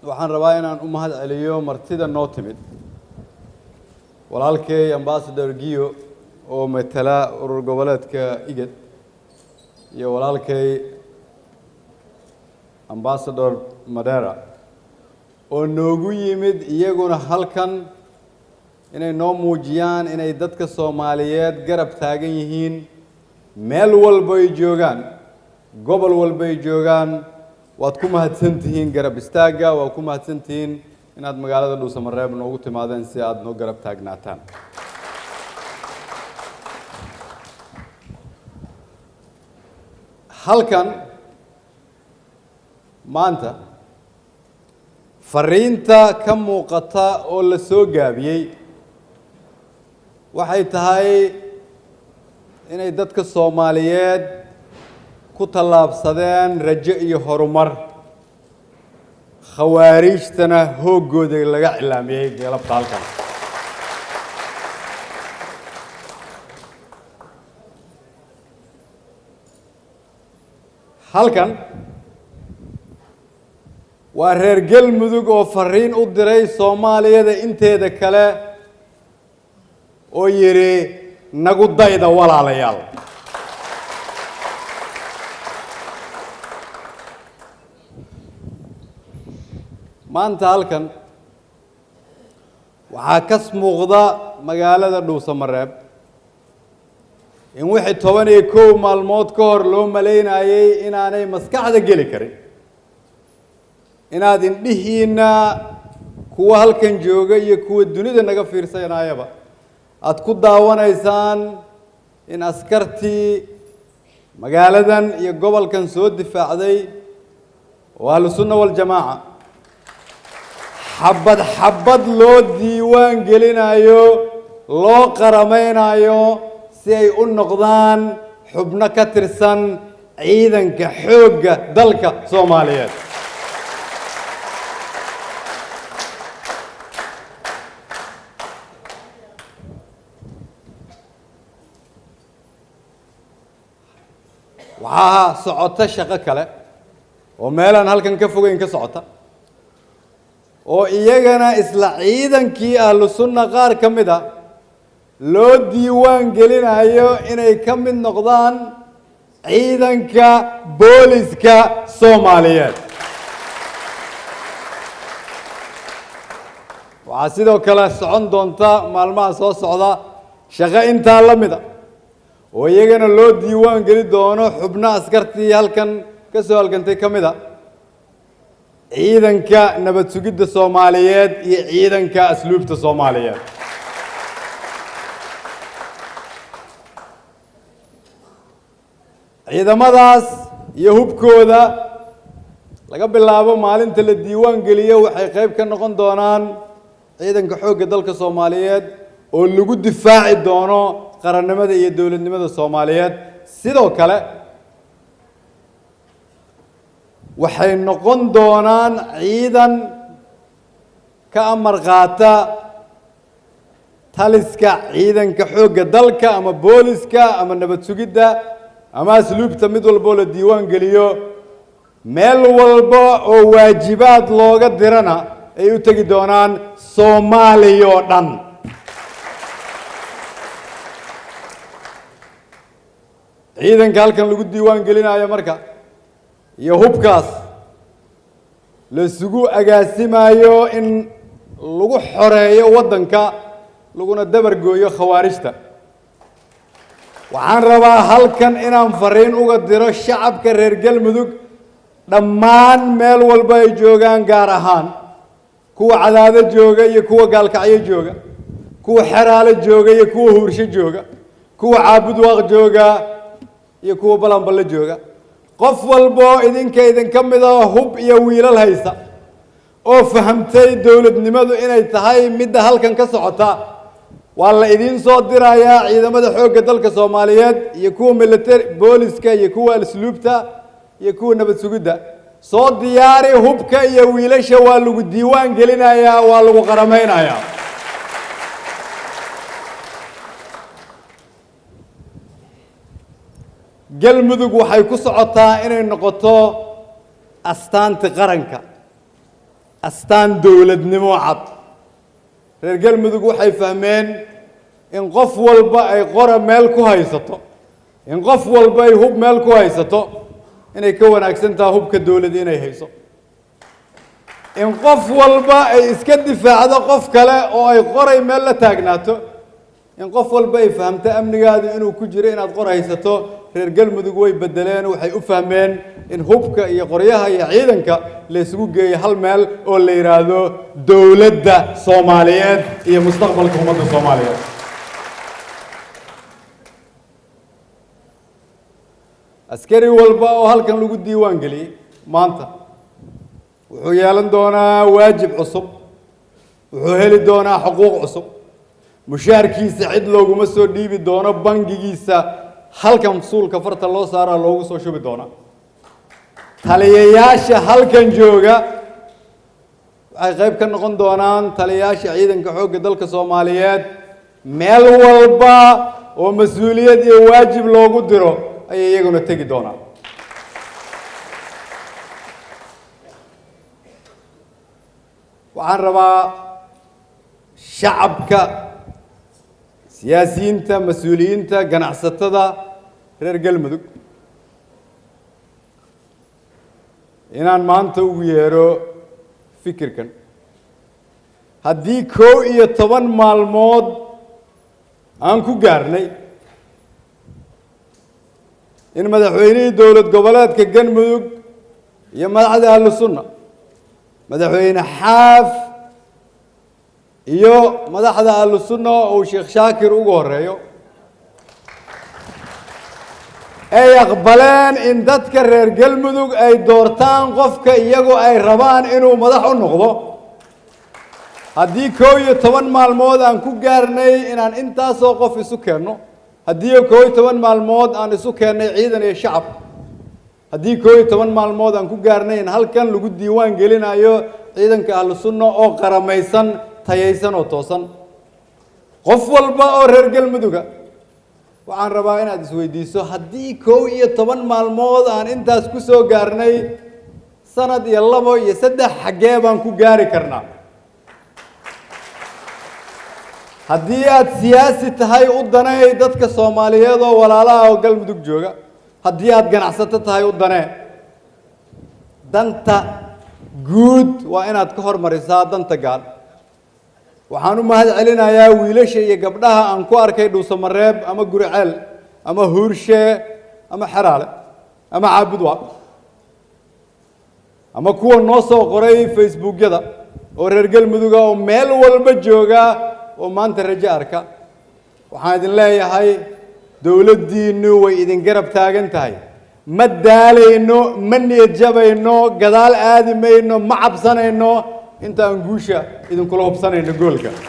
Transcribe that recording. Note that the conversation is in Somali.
waxaan rabaa inaan u mahad celiyo martida noo timid walaalkay ambassador Giyo oo matala urur goboleedka IGAD iyo walaalkay ambassador Madera oo noogu yimid iyaguna halkan inay noo muujiyaan inay dadka Soomaaliyeed garab taagan yihiin meel walba ay joogaan gobol walba ay joogaan waad ku mahadsantihiin garab istaaga waa ku mahadsantihiin inaad magaalada Dhuusamareeb noogu timaadeen si aad noo garab taagnaataan halkan maanta fariinta ka muuqata oo la soo gaabiyay waxay tahay inay dadka Soomaaliyeed ku tallaabsadeen rajo iyo horumar khawaarijtana hoogooda laga cilaamiyay galabta halkan halkan waa reer galmudug oo fariin u diray Soomaaliyada inteeda kale oo yiri nagu dayda walaalayaal maanta halkan waxaa ka muuqda magaalada Dhuusamareeb in wixii 11 maalmood ka hor loo maleynayay inaanay maskaxda gali karin inaad indhihiina kuwa halkan jooga iyo kuwa dunida naga fiirsanayaba aad ku daawanaysaan in askartii magaaladan iyo gobolkan soo difaacday oo Ahlus Sunna wal Jamaaca xabad loo diiwaan gelinayo loo qarameynayo si ay u noqdaan xubno ka tirsan ciidanka xoogga dalka Soomaaliyeed waxaa socota shaqo kale oo meelaan halkan ka fogeyn ka socota oo iyagana isla ciidankii Ahlus Sunna qaar ka mid ah loo diiwaan gelinayo inay ka mid noqdaan ciidanka booliska Soomaaliyeed waxaa sidoo kale socon doonta maalmaha soo socda shaqo intaa la mid ah oo iyagana loo diiwaan geli doono xubno askartii halkan ka soo halgantay ka mid ah ciidanka nabad sugidda Soomaaliyeed iyo ciidanka asluubta Soomaaliyeed ciidamadaas iyo hubkooda laga bilaabo maalinta la diiwaan geliyo waxay qayb ka noqon doonaan ciidanka xoogga dalka Soomaaliyeed oo lagu difaaci doono qarannimada iyo dawladnimada Soomaaliyeed sidoo kale waxay noqon doonaan ciidan ka amar qaata taliska ciidanka xoogga dalka ama booliska ama nabad sugidda ama asluubta mid walba la diiwaan geliyo meel walba oo waajibaad looga dirana ay u tagi doonaan Soomaaliya oo dhan ciidanka halkan lagu diiwaan gelinayo marka iyo hubkaas la isugu agaasimayo in lagu xoreeyo waddanka laguna dabar gooyo khawaarijta waxaan rabaa halkan inaan fariin uga diro shacabka reer galmudug dhammaan meel walba ay joogaan gaar ahaan kuwa Cadaado jooga iyo kuwa Gaalkacyo jooga kuwa Xeraale jooga iyo kuwa Huursho jooga kuwa Caabudwaaq jooga iyo kuwa Balanballe jooga qof walba idinka mid ah hub iyo wiilal haysta oo fahamtay dawladnimadu inay tahay mid halkan ka socota waa la idin soo dirayaa ciidamada xoogga dalka Soomaaliyeed iyo kuwa military booliska iyo kuwa asluubta iyo kuwa nabad sugidda soo diyaari hubka iyo wiilasha waa lagu diiwaan gelinayaa waa lagu qarameynayaa galmudug waxay ku socotaa inay noqoto astaanta qaranka astaan dowladnimo cad reer galmudug waxay fahmeen in qof walba ay qora meel ku haysato in qof walba ay hub meel ku haysato inay ka wanaagsan tahay hubka dowladda inay hayso in qof walba ay iska difaacdo qof kale oo ay qoray meel la taagnaato in qof walba ay fahamto amnigaadu inuu ku jiro inaad qor haysato reer galmudug way bedeleen waxay u fahmeen in hubka iyo qoryaha iyo ciidanka la isugu geeyo hal meel oo la yiraahdo dowladda Soomaaliyeed iyo mustaqbalka ummadda Soomaaliyeed askari walba oo halkan lagu diiwaan galiyay maanta wuxuu yeelan doonaa waajib cusub wuxuu heli doonaa xuquuq cusub mushaarkiisa cid looguma soo dhiibi doono bangigiisa halkan suulka farta loo saaraa loogu soo shubi doonaa taliyayaasha halkan jooga waxay qayb ka noqon doonaan taliyayaasha ciidanka xoogga dalka Soomaaliyeed meel walba oo mas'uuliyad iyo waajib loogu diro ayay iyaguna tagi doonaan waxaan rabaa shacabka siyaasiyiinta mas'uuliyiinta ganacsatada reer galmudug inaan maanta ugu yeero fikirkan haddii 11 maalmood aan ku gaarnay in madaxweynihii dowlad goboleedka galmudug iyo madaxda ahlu sunna madaxweyne xaaf iyo madaxda ahlu sunna oo Sheekh Shaakir ugu horeeyo ay aqbaleen in dadka reer galmudug ay doortaan qofka iyagu ay rabaan inuu madax u noqdo haddii 11 maalmood aan ku gaarnay inaan intaasoo qof isu keenno haddii 11 maalmood aan isu keennay ciidan iyo shacab haddii 11 maalmood aan ku gaarnay in halkan lagu diiwaan gelinayo ciidanka ahlu sunna oo qaramaysan tayaysan oo toosan qof walba oo reer galmuduga waxaan rabaa inaad isweydiiso haddii 11 maalmood aan intaas ku soo gaarnay sanad iyo 2 iyo 3 xagee baan ku gaari karnaa haddii aad siyaasi tahay u danay dadka Soomaaliyeed oo walaalaha oo galmudug jooga haddii aad ganacsato tahay u danay danta guud waa inaad ka hormarisaa danta gaar waxaan u mahad celinayaa wiilasha iyo gabdhaha aan ku arkay Dhuusamareeb ama Guriceel ama Huurshe ama Xaraale ama Caabudwa ama kuwa noo soo qoray Facebook-yada oo reer galmudug oo meel walba jooga oo maanta rajo arka waxaan idin leeyahay dawladdiinu way idin garab taagan tahay ma daalayno ma niyad jabayno gadaal aadi mayno ma cabsanayno inta aan guusha idin kula hubsanayno goolka